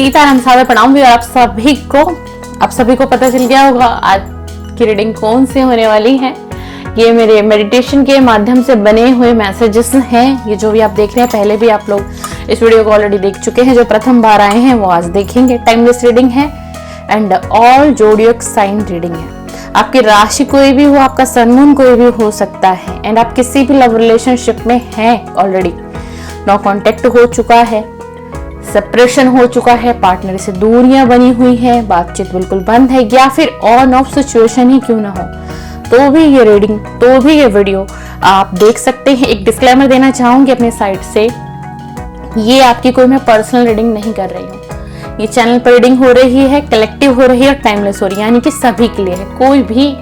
सीताराम सादर प्रणाम भी। और आप सभी को पता चल गया होगा आज की रीडिंग कौन सी होने वाली है। ये मेरे मेडिटेशन के माध्यम से बने हुए मैसेजेस हैं। ये जो भी आप देख रहे हैं, पहले भी आप लोग इस वीडियो को ऑलरेडी देख चुके हैं। जो प्रथम बार आए हैं वो आज देखेंगे। टाइमलेस रीडिंग है and all zodiac sign reading है। आपकी राशि कोई भी हो, आपका सन मून कोई भी हो सकता है एंड आप किसी भी लव रिलेशनशिप में हैं ऑलरेडी, नो कांटेक्ट हो चुका है, सेपरेशन हो चुका है, पार्टनर से दूरियां बनी हुई है, बातचीत बिल्कुल बंद है, या फिर ऑन ऑफ सिचुएशन ही क्यों ना हो, तो भी ये रीडिंग, तो भी ये वीडियो आप देख सकते हैं। एक डिस्क्लेमर देना चाहूंगी अपने साइड से, ये आपकी कोई मैं पर्सनल रीडिंग नहीं कर रही हूँ। ये चैनल पर रीडिंग हो रही है, कलेक्टिव हो रही है और टाइमलेस हो रही है, यानी कि सभी के लिए है, कोई भी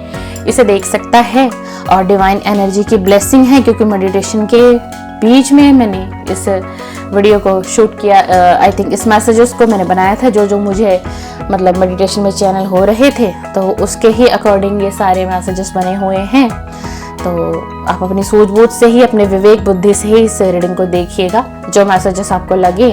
इसे देख सकता है। और डिवाइन एनर्जी की ब्लेसिंग है, क्योंकि मेडिटेशन के बीच में मैंने इस वीडियो को शूट किया। आई थिंक इस मैसेजेस को मैंने बनाया था जो मुझे मतलब मेडिटेशन में चैनल हो रहे थे, तो उसके ही अकॉर्डिंग ये सारे मैसेजेस बने हुए हैं। तो आप अपनी सूझबूझ से ही, अपने विवेक बुद्धि से ही इस रीडिंग को देखिएगा। जो मैसेजेस आपको लगे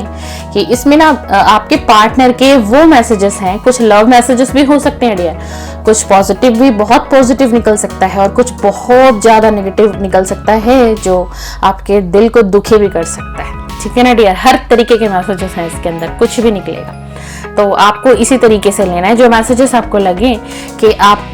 कि इसमें ना आपके पार्टनर के वो मैसेजेस हैं, कुछ लव मैसेजेस भी हो सकते हैं डियर, कुछ पॉजिटिव भी, बहुत पॉजिटिव निकल सकता है और कुछ बहुत ज्यादा नेगेटिव निकल सकता है जो आपके दिल को दुखी भी कर सकता है। ठीक है ना डियर, हर तरीके के मैसेजेस हैं इसके अंदर, कुछ भी निकलेगा। तो आपको इसी तरीके से लेना है। जो मैसेजेस आपको लगे कि आप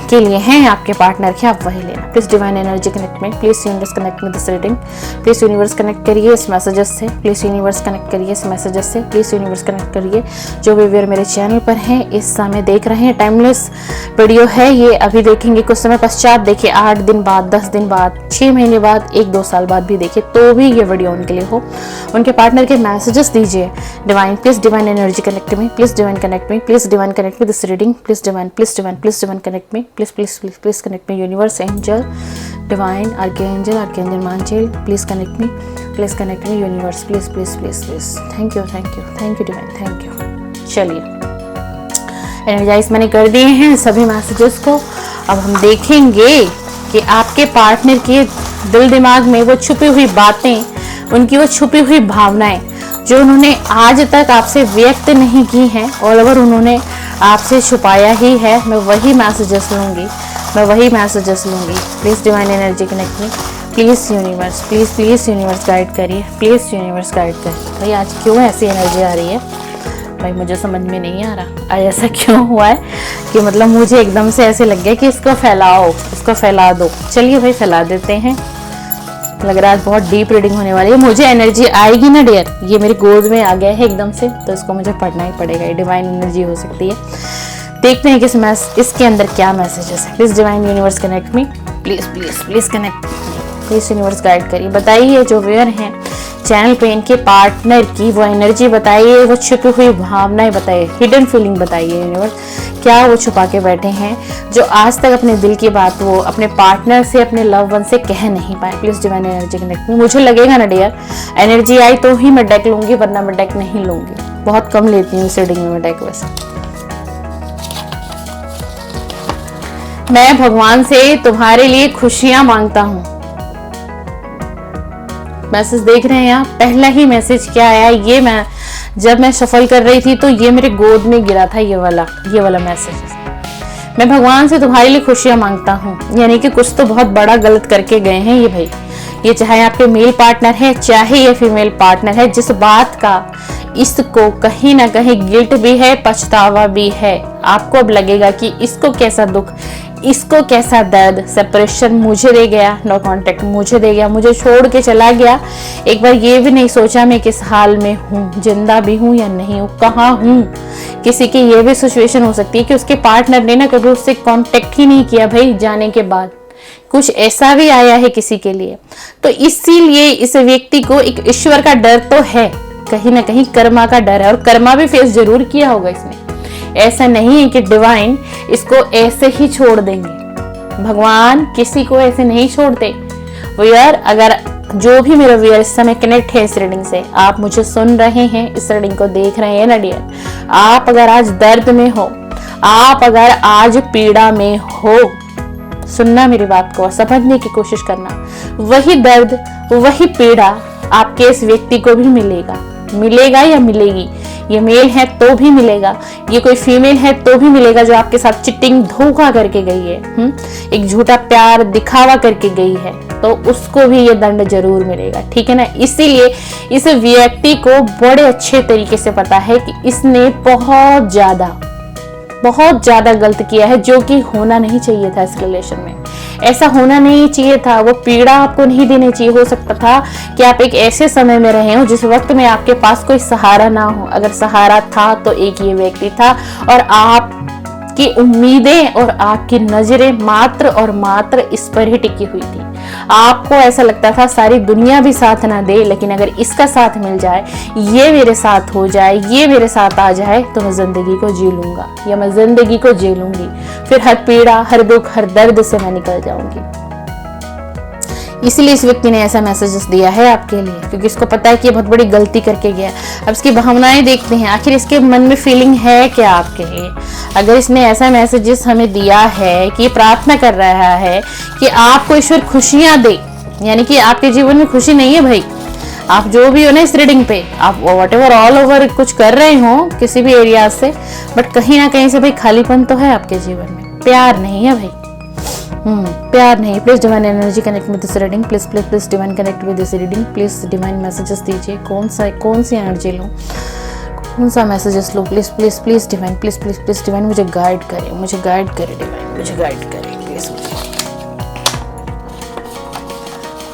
के लिए हैं, आपके पार्टनर के, आप वही लेना। Please divine energy connectment, please universe connect with this reading, please universe connect करिए इस मैसेजेस से, प्लीज यूनिवर्स कनेक्ट करिए इस मैसेजेस से, प्लीज यूनिवर्स कनेक्ट करिए। जो व्यूअर मेरे चैनल पर हैं, इस समय देख रहे हैं, टाइमलेस वीडियो है ये, अभी देखेंगे, कुछ समय पश्चात देखिए, 8 दिन बाद, 10 दिन बाद, 6 महीने बाद, 1-2 साल बाद भी देखिए, तो भी ये वीडियो उनके लिए हो। उनके पार्टनर के मैसेजेस दीजिए। Divine, please divine energy connect me, please divine connect me, please divine connect with this reading, please divine connect me, please connect me universe, angel, divine, archangel please connect me universe, please thank you divine, thank you। चलिए, energise मैंने कर दिए हैं सभी messages को। अब हम देखेंगे कि आपके पार्टनर के दिल दिमाग में वो छुपी हुई बातें, उनकी वो छुपी हुई भावनाएं जो उन्होंने आज तक आपसे व्यक्त नहीं की हैं, और अगर उन्होंने आपसे छुपाया ही है, मैं वही मैसेजेस लूंगी। Please divine energy connect me, please universe guide करिए, भाई आज क्यों ऐसी एनर्जी आ रही है भाई, मुझे समझ में नहीं आ रहा आज ऐसा क्यों हुआ है कि मतलब मुझे एकदम से ऐसे लग गया कि इसको फैला दो। चलिए भाई, फैला देते हैं। लग रहा है आज बहुत डीप रीडिंग होने वाली है। मुझे एनर्जी आएगी ना डियर, ये मेरी गोद में आ गया है एकदम से, तो इसको मुझे पढ़ना ही पड़ेगा। ये डिवाइन एनर्जी हो सकती है। देखते हैं कि इसके अंदर क्या मैसेजेस है। Please divine universe connect me, please connect, please universe guide करिए। बताइए जो व्यूअर हैं चैनल पे, इनके पार्टनर की वो एनर्जी बताइए, वो छुपी हुई भावनाएं बताइए, हिडन फीलिंग बताइए यूनिवर्स, क्या वो छुपा के बैठे हैं जो आज तक अपने दिल की बात वो अपने पार्टनर से, अपने लव वन से कह नहीं पाए। Please divine energy connect me. मुझे लगेगा ना डियर, एनर्जी आई तो ही मैं डेक लूंगी, वरना मैं डेक नहीं लूंगी। बहुत कम लेती हूँ इस रीडिंग में मैं डेक। वैसे मैं भगवान से तुम्हारे लिए खुशियां मांगता हूँ। मैसेज देख रहे हैं आप, पहला ही मैसेज क्या आया, ये मैं जब मैं सफल कर रही थी तो ये मेरे गोद में गिरा था, ये वाला मैसेज। मैं भगवान से तुम्हारे लिए खुशियां मांगता हूँ, यानी कि कुछ तो बहुत बड़ा गलत करके गए हैं ये भाई। ये चाहे आपके मेल पार्टनर है, चाहे ये फीमेल पार्टनर है, जिस बात का इसको कहीं ना कहीं गिल्ट भी है, पछतावा भी है। आपको अब लगेगा कि इसको कैसा दुख, इसको कैसा दर्द, सेपरेशन मुझे दे गया, नो कांटेक्ट मुझे दे गया, मुझे छोड़ के चला गया। एक बार ये भी नहीं सोचा मैं किस हाल में हूँ, जिंदा भी हूँ या नहीं हूँ, कहाँ हूँ। किसी की ये भी सिचुएशन हो सकती है कि उसके पार्टनर ने ना कभी उससे कांटेक्ट ही नहीं किया भाई जाने के बाद, कुछ ऐसा भी आया है किसी के लिए। तो इसीलिए इस व्यक्ति को एक ईश्वर का डर तो है, कहीं ना कहीं कर्मा का डर है, और कर्मा भी फेस जरूर किया होगा इसने। ऐसा नहीं है कि डिवाइन इसको ऐसे ही छोड़ देंगे, भगवान किसी को ऐसे नहीं छोड़ते। व्यूअर, अगर जो भी मेरे व्यूअर इस समय कनेक्ट है इस रीडिंग से, आप मुझे सुन रहे हैं, इस रीडिंग को देख रहे हैं ना डियर, आप अगर आज दर्द में हो, आप अगर आज पीड़ा में हो, सुनना मेरी बात को, समझने की कोशिश करना। वही दर्द, वही पीड़ा आपके इस व्यक्ति को भी मिलेगा। मिलेगा या मिलेगी, ये मेल है तो भी मिलेगा, ये कोई फीमेल है तो भी मिलेगा जो आपके साथ चिटिंग धोखा करके गई है, एक झूठा प्यार दिखावा करके गई है, तो उसको भी ये दंड जरूर मिलेगा, ठीक है ना। इसीलिए इस व्यक्ति को बड़े अच्छे तरीके से पता है कि इसने बहुत ज्यादा गलत किया है, जो कि होना नहीं चाहिए था। इस रिलेशन में ऐसा होना नहीं चाहिए था, वो पीड़ा आपको नहीं देनी चाहिए। हो सकता था कि आप एक ऐसे समय में रहे हो जिस वक्त में आपके पास कोई सहारा ना हो, अगर सहारा था तो एक ये व्यक्ति था, और आपकी उम्मीदें और आपकी नजरें मात्र और मात्र इस पर ही टिकी हुई थी। आपको ऐसा लगता था सारी दुनिया भी साथ ना दे, लेकिन अगर इसका साथ मिल जाए, ये मेरे साथ हो जाए, ये मेरे साथ आ जाए, तो मैं जिंदगी को जी लूंगा या मैं जिंदगी को जी लूंगी, फिर हर पीड़ा, हर दुख, हर दर्द से मैं निकल जाऊंगी। इसलिए इस व्यक्ति ने ऐसा मैसेजेस दिया है आपके लिए, क्योंकि इसको पता है कि ये बहुत बड़ी गलती करके गया। अब इसकी भावनाएं देखते हैं, आखिर इसके मन में फीलिंग है क्या आपके लिए। अगर इसने ऐसा मैसेजेस हमें दिया है कि प्रार्थना कर रहा है कि आपको ईश्वर खुशियां दे, यानी कि आपके जीवन में खुशी नहीं है भाई, आप जो भी हो ना इस रीडिंग पे, आप वॉट एवर ऑल ओवर कुछ कर रहे हो किसी भी एरिया से, बट कहीं ना कहीं से भाई खालीपन तो है आपके जीवन में, प्यार नहीं है भाई, प्यार नहीं। Please divine energy connect with this reading, please please please divine connect with this reading, please divine messages दीजिए। कौन सी एनर्जी लूं, कौन सा मैसेजेस लूं, please please please divine, please please please divine मुझे गाइड करे डिवाइन, मुझे गाइड करे प्लीज।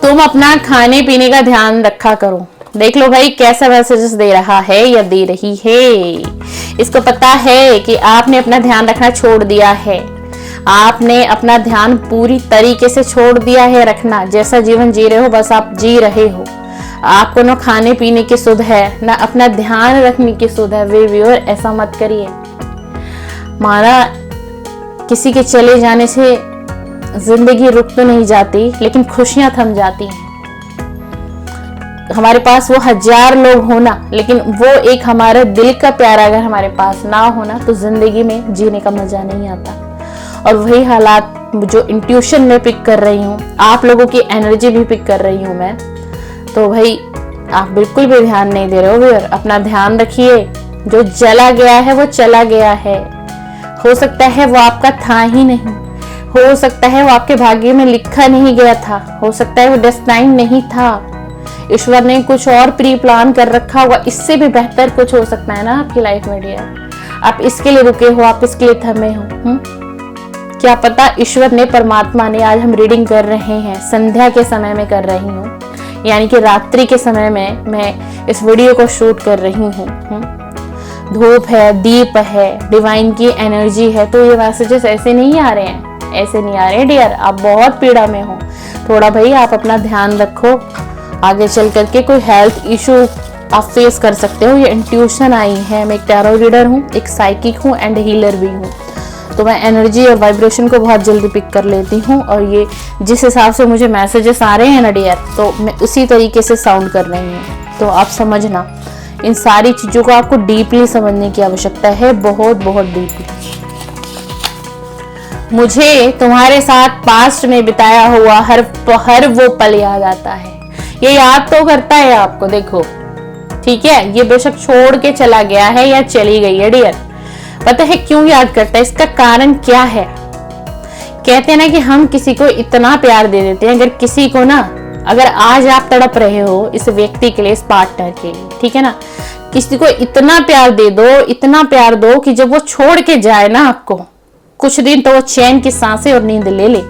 तुम अपना खाने पीने का ध्यान रखा करो। देख लो भाई कैसा मैसेजेस दे रहा है या दे रही है। इसको पता है कि आपने अपना ध्यान रखना छोड़ दिया है, आपने अपना ध्यान पूरी तरीके से छोड़ दिया है रखना। जैसा जीवन जी रहे हो बस आप जी रहे हो, आपको ना खाने पीने की सुध है ना अपना ध्यान रखने की सुध है। वे व्यूअर ऐसा मत करिए। माना किसी के चले जाने से जिंदगी रुक तो नहीं जाती, लेकिन खुशियां थम जाती हैं। हमारे पास वो 1000 लोग होना, लेकिन वो एक हमारे दिल का प्यार अगर हमारे पास ना होना, तो जिंदगी में जीने का मजा नहीं आता। और वही हालात जो इंट्यूशन में पिक कर रही हूँ, आप लोगों की एनर्जी भी पिक कर रही हूँ मैं, तो भाई आप बिल्कुल भी ध्यान नहीं दे रहे हो व्यूअर। अपना ध्यान रखिए, जो चला गया है वो चला गया है। हो सकता है वो आपका था ही नहीं, हो सकता है वो आपके भाग्य में लिखा नहीं गया था, हो सकता है वो डेस्टाइन नहीं था, ईश्वर ने कुछ और प्री प्लान कर रखा होगा। इससे भी बेहतर कुछ हो सकता है ना आपकी लाइफ में डियर। आप इसके लिए रुके हो, आप इसके लिए थमे हो। क्या पता ईश्वर ने, परमात्मा ने, आज हम रीडिंग कर रहे हैं, संध्या के समय में कर रही हूँ, यानी कि रात्रि के समय में मैं इस वीडियो को शूट कर रही हूँ। धूप है, दीप है, डिवाइन की एनर्जी है, तो ये मैसेजेस ऐसे नहीं आ रहे हैं, ऐसे नहीं आ रहे हैं डियर। आप बहुत पीड़ा में हो, थोड़ा भाई आप अपना ध्यान रखो। आगे चल करके कोई हेल्थ इशू आप फेस कर सकते हो। ये इंट्यूशन आई है, मैं एक टैरो रीडर हूँ, एक साइकिक हूँ एंड हीलर भी हूँ, तो मैं एनर्जी और वाइब्रेशन को बहुत जल्दी पिक कर लेती हूँ। और ये जिस हिसाब से मुझे मैसेजेस आ रहे हैं ना डियर, तो मैं उसी तरीके से साउंड कर रही हूँ। तो आप समझना, इन सारी चीजों को आपको डीपली समझने की आवश्यकता है, बहुत बहुत डीपली। मुझे तुम्हारे साथ पास्ट में बिताया हुआ हर वो पल याद आता है। ये याद तो करता है आपको, देखो ठीक है, ये बेशक छोड़ के चला गया है या चली गई है डियर, पता है क्यों याद करता है, इसका कारण क्या है। कहते हैं ना कि हम किसी को इतना प्यार दे देते हैं, अगर किसी को ना, अगर आज आप तड़प रहे हो इस व्यक्ति के लिए, इस पार्टनर के लिए, ठीक है ना, किसी को इतना प्यार दे दो, इतना प्यार दो कि जब वो छोड़ के जाए ना आपको कुछ दिन, तो वो चैन की सांसें और नींद ले ले।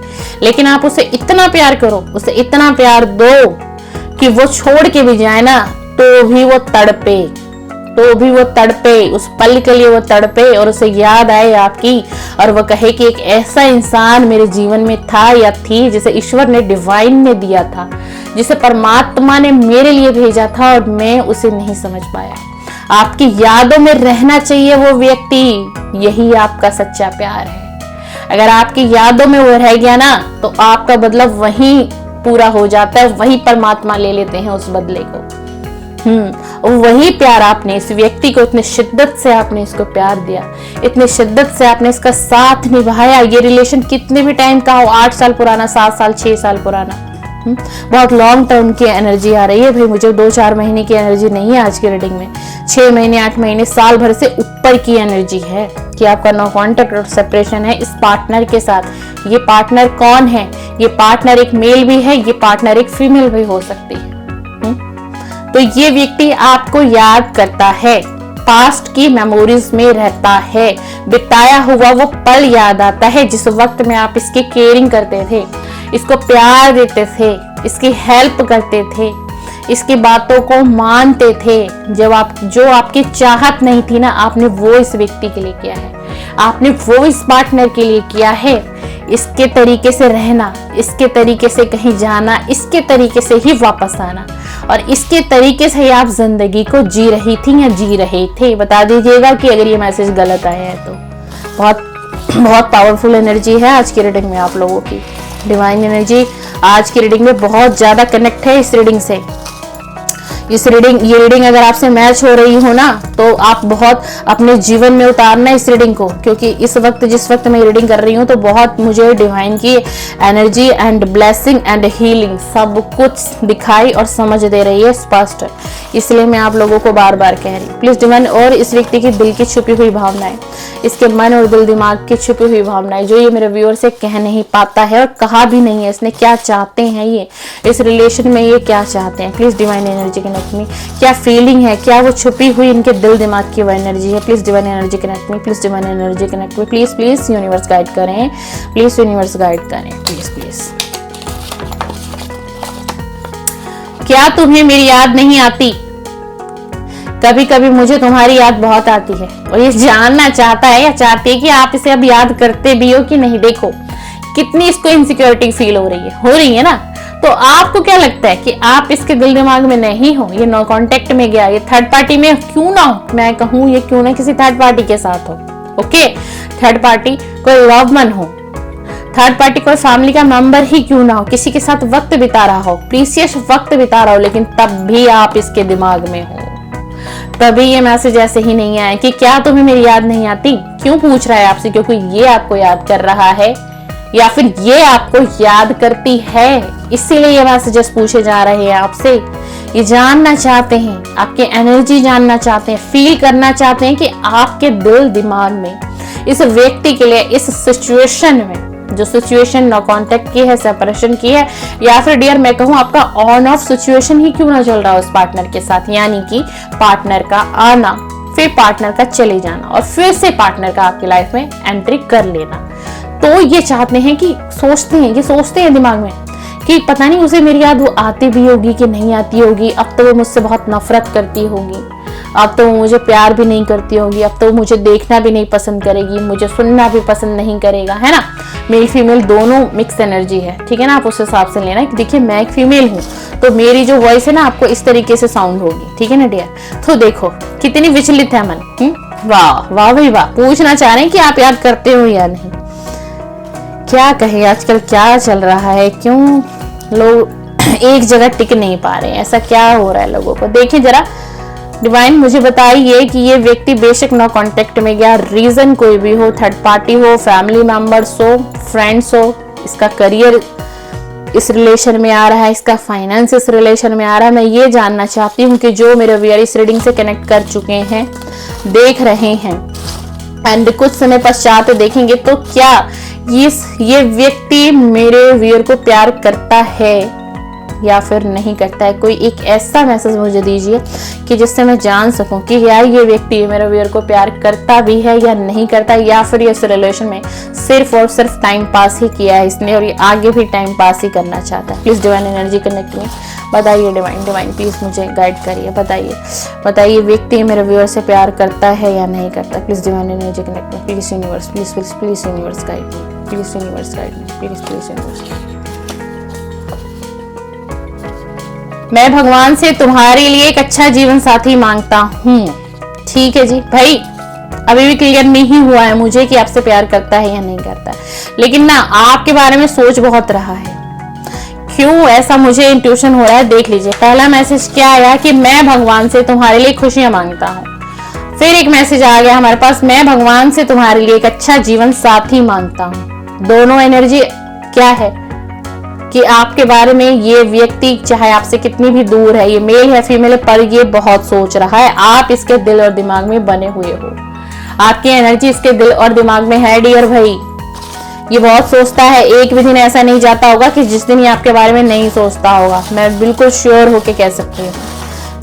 लेकिन आप उसे इतना प्यार करो, उसे इतना प्यार दो कि वो छोड़ के भी जाए ना, तो भी वो तड़पे, उस पल के लिए वो तड़पे, और उसे याद आए आपकी, और वो कहे कि एक ऐसा इंसान मेरे जीवन में था या थी जिसे ईश्वर ने डिवाइन में दिया था, जिसे परमात्मा ने मेरे लिए भेजा था, और मैं उसे नहीं समझ पाया। आपकी यादों में रहना चाहिए वो व्यक्ति, यही आपका सच्चा प्यार है। अगर आपकी यादों में वो रह गया ना, तो आपका बदला वहीं पूरा हो जाता है, वही परमात्मा ले लेते हैं उस बदले को। वही प्यार आपने इस व्यक्ति को, इतने शिद्दत से आपने इसको प्यार दिया, इतने शिद्दत से आपने इसका साथ निभाया। ये रिलेशन कितने भी टाइम का हो, 8 साल पुराना, 7 साल, 6 साल पुराना, बहुत लॉन्ग टर्म की एनर्जी आ रही है भाई, मुझे 2-4 महीने की एनर्जी नहीं है आज की रीडिंग में, 6 महीने 8 महीने साल भर से ऊपर की एनर्जी है कि आपका नो कॉन्टेक्ट और सेपरेशन है इस पार्टनर के साथ। ये पार्टनर कौन है? ये पार्टनर एक मेल भी है, ये पार्टनर एक फीमेल भी हो सकती है। तो ये व्यक्ति आपको याद करता है, पास्ट की मेमोरीज में रहता है, बिताया हुआ वो पल याद आता है जिस वक्त में आप इसकी केयरिंग करते थे, इसको प्यार देते थे, इसकी हेल्प करते थे, इसकी बातों को मानते थे। जब जो आपकी चाहत नहीं थी ना, आपने वो इस व्यक्ति के लिए किया है, आपने वो इस पार्टनर के लिए किया है। इसके तरीके से रहना, इसके तरीके से कहीं जाना, इसके तरीके से ही वापस आना, और इसके तरीके से ही आप जिंदगी को जी रही थी या जी रहे थे। बता दीजिएगा कि अगर ये मैसेज गलत आया है तो। बहुत बहुत पावरफुल एनर्जी है आज की रीडिंग में आप लोगों की। डिवाइन एनर्जी आज की रीडिंग में बहुत ज्यादा कनेक्ट है इस रीडिंग से। ये रीडिंग अगर आपसे मैच हो रही हो ना, तो आप बहुत अपने जीवन में उतारना इस रीडिंग को, क्योंकि इस वक्त जिस वक्त मैं रीडिंग कर रही हूँ तो बहुत मुझे डिवाइन की energy and blessing and healing सब कुछ दिखाई और समझ दे रही है स्पष्ट। इसलिए मैं आप लोगों को बार बार कह रही हूँ प्लीज डिवाइन, और इस व्यक्ति की दिल की छुपी हुई भावनाएं, इसके मन और दिल दिमाग की छुपी हुई भावनाएं जो ये मेरे व्यूअर से कह नहीं पाता है और कहा भी नहीं है, इसने क्या चाहते हैं, ये इस रिलेशन में ये क्या चाहते हैं, please divine energy connect me. क्या फीलिंग है, क्या वो छुपी हुई इनके दिल दिमाग की वो एनर्जी है, please divine energy connect me, please divine energy connect me, please please universe guide करें, प्लीज यूनिवर्स गाइड करें, प्लीज प्लीज। क्या तुम्हें मेरी याद नहीं आती? कभी कभी मुझे तुम्हारी याद बहुत आती है, और ये जानना चाहता है या चाहती है कि आप इसे अब याद करते भी हो कि नहीं। देखो कितनी इसको इनसिक्योरिटी फील हो रही है ना। तो आपको क्या लगता है कि आप इसके दिल दिमाग में नहीं हो? ये नो कांटेक्ट में गया, ये थर्ड पार्टी में क्यों ना हो, मैं कहूँ ये क्यों ना किसी थर्ड पार्टी के साथ हो। ओके, थर्ड पार्टी कोई लव मन हो, थर्ड पार्टी कोई फैमिली का मेंबर ही क्यों ना हो, किसी के साथ वक्त बिता रहा हो, प्रीसियस वक्त बिता रहा हो, लेकिन तब भी आप इसके दिमाग में हो। तभी ये मैसेज ऐसे ही नहीं आया कि क्या तुम्हें मेरी याद नहीं आती। क्यों पूछ रहा है आपसे? क्योंकि ये आपको याद कर रहा है या फिर ये आपको याद करती है, इसीलिए ये मैसेजेस पूछे जा रहे हैं आपसे। ये जानना चाहते हैं, आपके एनर्जी जानना चाहते हैं, फील करना चाहते हैं कि आपके दिल दिमाग में इस व्यक्ति के लिए इस सिचुएशन में, जो सिचुएशन नो कांटेक्ट की है, सेपरेशन की है, या फिर डियर मैं कहूँ आपका ऑन ऑफ सिचुएशन ही क्यों ना चल रहा हो उस पार्टनर के साथ, यानी कि पार्टनर का आना, फिर पार्टनर का चले जाना, और फिर से पार्टनर का आपकी लाइफ में एंट्री कर लेना। तो ये चाहते हैं कि सोचते हैं दिमाग में कि पता नहीं उसे मेरी याद वो आती भी होगी कि नहीं आती होगी, अब तो वो मुझसे बहुत नफरत करती होगी, अब तो वो मुझे प्यार भी नहीं करती होगी, अब तो वो मुझे देखना भी नहीं पसंद करेगी, मुझे सुनना भी पसंद नहीं करेगा, है ना। मेल फीमेल दोनों मिक्स एनर्जी है, ठीक है ना। आप उस हिसाब से लेना कि देखिए मैं एक फीमेल हूँ तो मेरी जो वॉइस है ना आपको इस तरीके से साउंड होगी, ठीक है ना डियर। तो देखो कितनी विचलित है मन। वाह वाह भाई वाह। पूछना चाह रहे हैं कि आप याद करते हो या नहीं। क्या कहे आजकल क्या चल रहा है, क्यों लोग एक जगह टिक नहीं पा रहे हैं, ऐसा क्या हो रहा है लोगों को। देखिए जरा डिवाइन मुझे बताइए कि ये व्यक्ति बेशक नो कांटेक्ट में गया, रीजन कोई भी हो, थर्ड पार्टी हो, फैमिली मेंबर्स हो, फ्रेंड्स हो, इसका करियर इस रिलेशन में आ रहा है, इसका फाइनेंस इस रिलेशन में आ रहा है। मैं ये जानना चाहती हूँ कि जो मेरे व्यूअर इस रीडिंग से कनेक्ट कर चुके हैं, देख रहे हैं एंड कुछ समय पश्चात देखेंगे, तो क्या ये व्यक्ति मेरे व्यूअर को प्यार करता है या फिर नहीं करता है। कोई एक ऐसा मैसेज मुझे दीजिए कि जिससे मैं जान सकूं कि यार ये व्यक्ति मेरे व्यूअर को प्यार करता भी है या नहीं करता, या फिर इस रिलेशन में सिर्फ और सिर्फ टाइम पास ही किया है इसने और ये आगे भी टाइम पास ही करना चाहता है। प्लीज डिवाइन एनर्जी कनेक्ट में बताइए। डिवाइन प्लीज मुझे गाइड करिए, बताइए व्यक्ति मेरे व्यूअर से प्यार करता है या नहीं करता। प्लीज डिवाइन एनर्जी कनेक्ट में, please universe, please universe guide, please universe guide, please universe. मैं भगवान से तुम्हारे लिए एक अच्छा जीवन साथी मांगता हूँ। ठीक है जी भाई, अभी भी क्लियर नहीं हुआ है मुझे कि आपसे प्यार करता है या नहीं करता है, लेकिन ना आपके बारे में सोच बहुत रहा है। क्यों ऐसा मुझे इंट्यूशन हो रहा है, देख लीजिए। पहला मैसेज क्या आया कि मैं भगवान से तुम्हारे लिए खुशियां मांगता हूँ। फिर एक मैसेज आ गया हमारे पास, मैं भगवान से तुम्हारे लिए एक अच्छा जीवन साथी मांगता हूँ। दोनों एनर्जी क्या है, कि आपके बारे में ये व्यक्ति चाहे आपसे कितनी भी दूर है, ये मेल है फीमेल है, पर ये बहुत सोच रहा है। आप इसके दिल और दिमाग में बने हुए हो, आपकी एनर्जी इसके दिल और दिमाग में है डियर भाई। ये बहुत सोचता है, एक भी दिन ऐसा नहीं जाता होगा कि जिस दिन ये आपके बारे में नहीं सोचता होगा। मैं बिल्कुल श्योर होके कह सकती हूँ,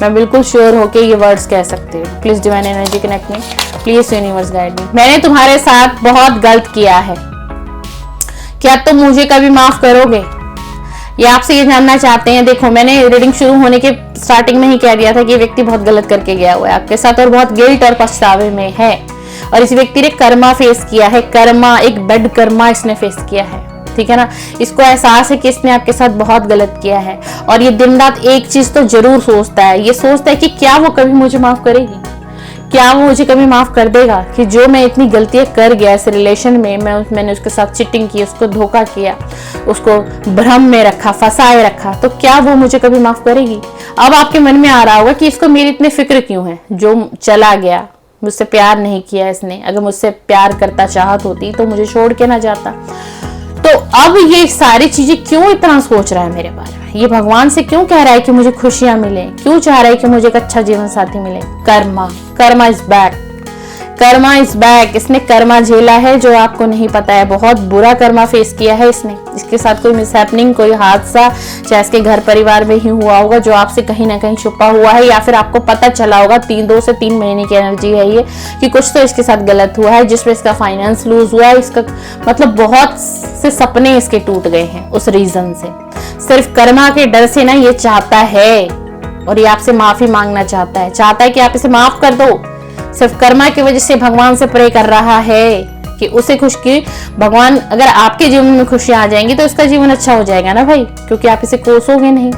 मैं बिल्कुल श्योर होके ये वर्ड्स कह सकती हूँ। Please divine energy connect me, please universe guide me. मैंने तुम्हारे साथ बहुत गलत किया है, क्या तुम मुझे कभी माफ करोगे? ये आपसे ये जानना चाहते हैं। देखो, मैंने रीडिंग शुरू होने के स्टार्टिंग में ही कह दिया था कि ये व्यक्ति बहुत गलत करके गया हुआ है आपके साथ और बहुत गिल्ट और पछतावे में है। और इस व्यक्ति ने कर्मा फेस किया है, कर्मा, एक बेड कर्मा इसने फेस किया है, ठीक है ना। इसको एहसास है कि इसने आपके साथ बहुत गलत किया है और ये दिन रात एक चीज तो जरूर सोचता है, ये सोचता है कि क्या वो कभी मुझे माफ करेगी, क्या वो मुझे कभी माफ कर देगा कि जो मैं इतनी गलतियां कर गया इस रिलेशन में। मैंने उसके साथ चीटिंग की, उसको धोखा किया, उसको भ्रम में रखा, फंसाए रखा, तो क्या वो मुझे कभी माफ करेगी? अब आपके मन में आ रहा होगा कि इसको मेरी इतनी फिक्र क्यों है, जो चला गया, मुझसे प्यार नहीं किया इसने, अगर मुझसे प्यार करता चाहत होती तो मुझे छोड़ के ना जाता। तो अब ये सारी चीजें क्यों इतना सोच रहा है मेरे बारे में? ये भगवान से क्यों कह रहा है कि मुझे खुशियां मिले, क्यों चाह रहा है कि मुझे एक अच्छा जीवन साथी मिले? Karma, Karma is back, Karma is back. इसने कर्मा झेला है जो आपको नहीं पता है, बहुत बुरा कर्मा फेस किया है इसने। इसके साथ कोई मिसहैपनिंग, कोई हादसा, चाहे इसके घर परिवार में ही हुआ होगा जो आपसे कहीं ना कहीं छुपा हुआ है, या फिर आपको पता चला होगा। 2 से 3 महीने की एनर्जी है ये कि कुछ तो इसके साथ गलत हुआ है जिसमें इसका फाइनेंस लूज हुआ है, इसका मतलब बहुत से सपने इसके टूट गए हैं उस रीजन से। सिर्फ कर्मा के डर से ना ये चाहता है और ये आपसे माफी मांगना चाहता है, चाहता है कि आप इसे माफ कर दो। सिर्फ कर्मा की वजह से भगवान से प्रे कर रहा है कि उसे खुश की भगवान, अगर आपके जीवन में खुशियां आ जाएंगी तो उसका जीवन अच्छा हो जाएगा ना भाई, क्योंकि आप इसे कोसोगे नहीं।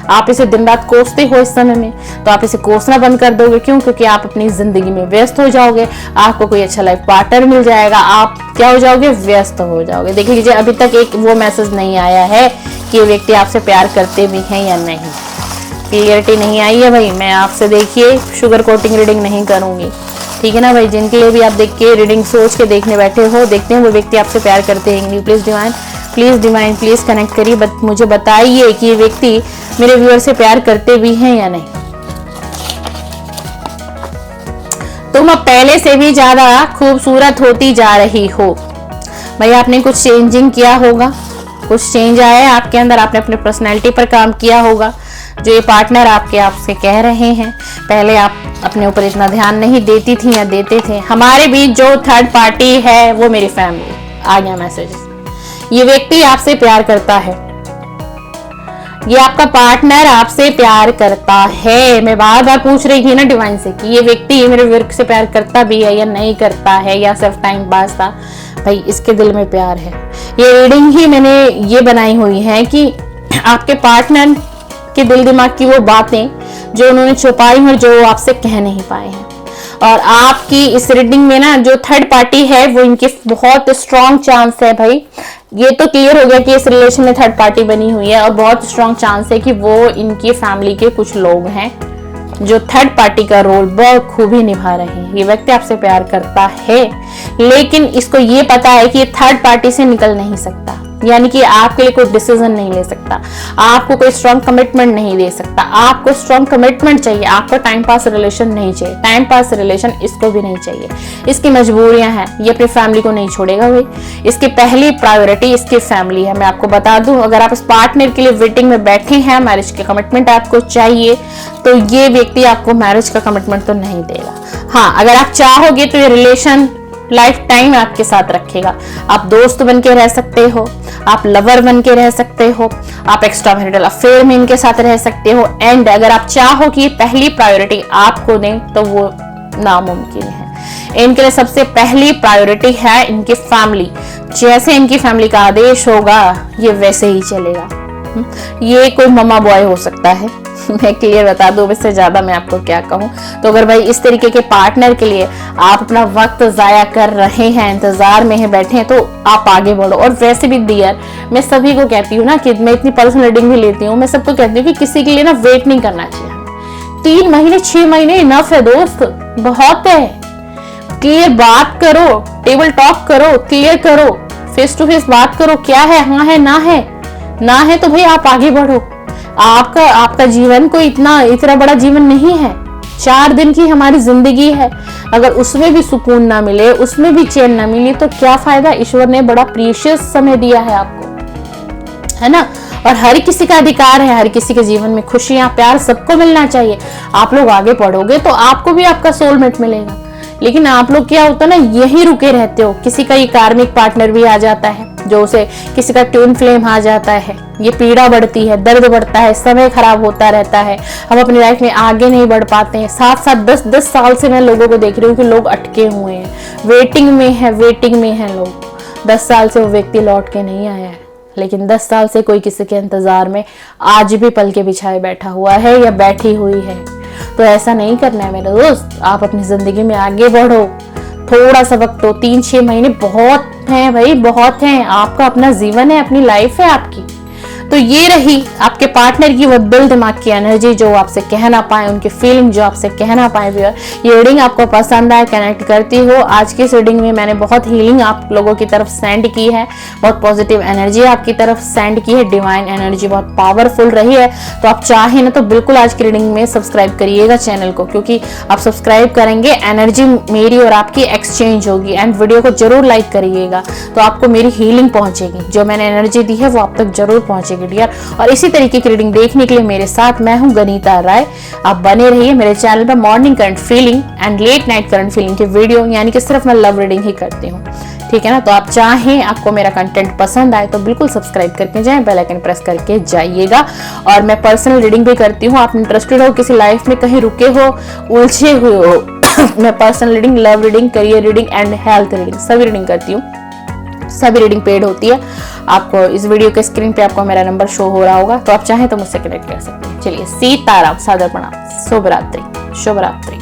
आप इसे दिन रात कोसते हो इस समय में, तो आप इसे कोसना बंद कर दोगे। क्यों? क्योंकि आप अपनी जिंदगी में व्यस्त हो जाओगे, आपको कोई अच्छा लाइफ पार्टनर मिल जाएगा, आप क्या हो जाओगे? व्यस्त हो जाओगे। देख लीजिए, अभी तक एक वो मैसेज नहीं आया है कि ये व्यक्ति आपसे प्यार करते भी हैं या नहीं। क्लियरिटी नहीं आई है भाई। मैं आपसे देखिए शुगर कोटिंग रीडिंग नहीं करूंगी, ठीक है ना भाई। जिनके लिए भी आप देख के रीडिंग सोच के देखने बैठे हो, देखते हैं वो व्यक्ति आपसे प्यार करते हैं। Please divine, please divine, please connect करिए, मुझे बताइए कि ये व्यक्ति मेरे व्यूअर से प्यार करते भी हैं या नहीं। तुम अब पहले से भी ज्यादा खूबसूरत होती जा रही हो भाई। आपने कुछ चेंजिंग किया होगा, कुछ चेंज आया है आपके अंदर, आपने अपने पर्सनैलिटी पर काम किया होगा। जो ये पार्टनर आपसे कह रहे हैं, पहले आप अपने ऊपर इतना ध्यान नहीं देती थी या देते थे। हमारे बीच जो थर्ड पार्टी है वो मेरी फैमिली। आ गया मैसेज। ये व्यक्ति आपसे प्यार करता है, ये आपका पार्टनर आपसे प्यार करता है। मैं बार बार पूछ रही थी ना डिवाइन से कि ये व्यक्ति मेरे वर्क से प्यार करता भी है या नहीं करता है, या सिर्फ टाइम पास था। भाई इसके दिल में प्यार है। ये रीडिंग ही मैंने ये बनाई हुई है कि आपके पार्टनर के दिल दिमाग की वो बातें जो उन्होंने छुपाई और जो आपसे कह नहीं पाए हैं। और आपकी इस रीडिंग में ना जो थर्ड पार्टी है वो इनकी बहुत स्ट्रॉन्ग चांस है भाई। ये तो क्लियर हो गया कि इस रिलेशन में थर्ड पार्टी बनी हुई है और बहुत स्ट्रॉन्ग चांस है कि वो इनकी फैमिली के कुछ लोग हैं जो थर्ड पार्टी का रोल बखूबी निभा रहे हैं। ये व्यक्ति आपसे प्यार करता है, लेकिन इसको ये पता है कि ये थर्ड पार्टी से निकल नहीं सकता, यानी कि आपके लिए कोई डिसीजन नहीं ले सकता, आपको कोई स्ट्रॉन्ग कमिटमेंट नहीं दे सकता। आपको स्ट्रॉन्ग कमिटमेंट चाहिए, आपको टाइम पास रिलेशन नहीं चाहिए। टाइम पास रिलेशन इसको भी नहीं चाहिए, इसकी मजबूरियां हैं। ये अपनी फैमिली को नहीं छोड़ेगा भाई। इसकी पहली प्रायोरिटी इसकी फैमिली है। मैं आपको बता दूं, अगर आप इस पार्टनर के लिए वेटिंग में बैठे हैं, मैरिज के कमिटमेंट आपको चाहिए, तो ये व्यक्ति आपको मैरिज का कमिटमेंट तो नहीं देगा। हाँ, अगर आप चाहोगे तो ये रिलेशन लाइफ टाइम आपके साथ रखेगा। आप दोस्त बन के रह सकते हो, आप लवर बन के रह सकते हो, आप एक्स्ट्रा मैरिटल अफेयर में इनके साथ रह सकते हो। एंड अगर आप चाहो कि पहली प्रायोरिटी आपको दें तो वो नामुमकिन है। इनके लिए सबसे पहली प्रायोरिटी है इनकी फैमिली। जैसे इनकी फैमिली का आदेश होगा ये वैसे ही चलेगा। ये कोई ममा बॉय हो सकता है, मैं क्लियर बता दूं, इससे ज्यादा मैं आपको क्या कहूं। तो अगर भाई इस तरीके के पार्टनर के लिए आप अपना वक्त जाया कर रहे हैं, इंतजार में है, बैठे हैं, तो आप आगे बढ़ो। और वैसे भी डियर, मैं सभी को कहती हूँ ना कि मैं इतनी पर्सनल रीडिंग भी लेती हूँ, मैं सबको कहती हूँ कि किसी के लिए ना वेट नहीं करना चाहिए। 3 महीने 6 महीने इनफ है दोस्त, बहुत है। क्लियर बात करो, टेबल टॉक करो, क्लियर करो, फेस टू फेस बात करो, क्या है, हाँ है ना है, ना है तो भाई आप आगे बढ़ो। आपका जीवन कोई इतना बड़ा जीवन नहीं है। 4 दिन की हमारी जिंदगी है, अगर उसमें भी सुकून ना मिले, उसमें भी चैन ना मिले तो क्या फायदा। ईश्वर ने बड़ा प्रीशियस समय दिया है आपको, है ना। और हर किसी का अधिकार है, हर किसी के जीवन में खुशियां प्यार सबको मिलना चाहिए। आप लोग आगे पढ़ोगे तो आपको भी आपका सोलमेट मिलेगा। लेकिन आप लोग क्या होता है ना, यही रुके रहते हो। किसी का ये कार्मिक पार्टनर भी आ जाता है, जो उसे किसी का ट्विन फ्लेम आ जाता है, ये पीड़ा बढ़ती है, दर्द बढ़ता है, समय खराब होता रहता है, हम अपनी लाइफ में आगे नहीं बढ़ पाते हैं। 7-7 10-10 साल से मैं लोगों को देख रही हूँ कि लोग अटके हुए हैं, वेटिंग में है लोग। 10 साल से वो व्यक्ति लौट के नहीं आया है, लेकिन 10 साल से कोई किसी के इंतजार में आज भी पल के बिछाए बैठा हुआ है या बैठी हुई है। तो ऐसा नहीं करना है मेरे दोस्त, आप अपनी जिंदगी में आगे बढ़ो। थोड़ा सा वक्त, तो 3-6 महीने बहुत हैं भाई, बहुत हैं। आपका अपना जीवन है, अपनी लाइफ है आपकी। तो ये रही आपके पार्टनर की वो दिल दिमाग की एनर्जी जो आपसे कह ना पाए, उनकी फीलिंग जो आपसे कह ना पाए। ये रीडिंग आपको पसंद आए, कनेक्ट करती हो। आज की इस रीडिंग में मैंने बहुत हीलिंग आप लोगों की तरफ सेंड की है, बहुत पॉजिटिव एनर्जी आपकी तरफ सेंड की है, डिवाइन एनर्जी बहुत पावरफुल रही है। तो आप चाहे ना तो बिल्कुल आज की रीडिंग में सब्सक्राइब करिएगा चैनल को, क्योंकि आप सब्सक्राइब करेंगे एनर्जी मेरी और आपकी एक्सचेंज होगी। एंड वीडियो को जरूर लाइक करिएगा तो आपको मेरी हीलिंग पहुंचेगी, जो मैंने एनर्जी दी है वो आप तक जरूर पहुंचेगी डियर। और इसी तरीके की रीडिंग देखने के लिए मेरे साथ मैं हूं गनीता राय। आप बने रहिए मेरे चैनल पर। Morning current feeling and let night current feeling की वीडियो, यानी कि सिर्फ मैं लव रीडिंग ही करती हूँ, ठीक है ना। तो आप चाहें, आपको मेरा कंटेंट पसंद आए तो बिल्कुल सब्सक्राइब करके जाएं, बेल आइकन प्रेस करके जाइएगा। और मैं पर्सनल रीडिंग भी करती हूँ। आप इंटरेस्टेड हो, किसी लाइफ में कहीं रुके हो, उलझे हुए हो मैं personal reading, love reading, career reading and health reading सभी रीडिंग करती हूँ। सभी रीडिंग पेड होती है। आपको इस वीडियो के स्क्रीन पे आपको मेरा नंबर शो हो रहा होगा, तो आप चाहें तो मुझसे कनेक्ट कर सकते हैं। चलिए, सीताराम, सादर प्रणाम, शुभ रात्रि, शुभ रात्रि।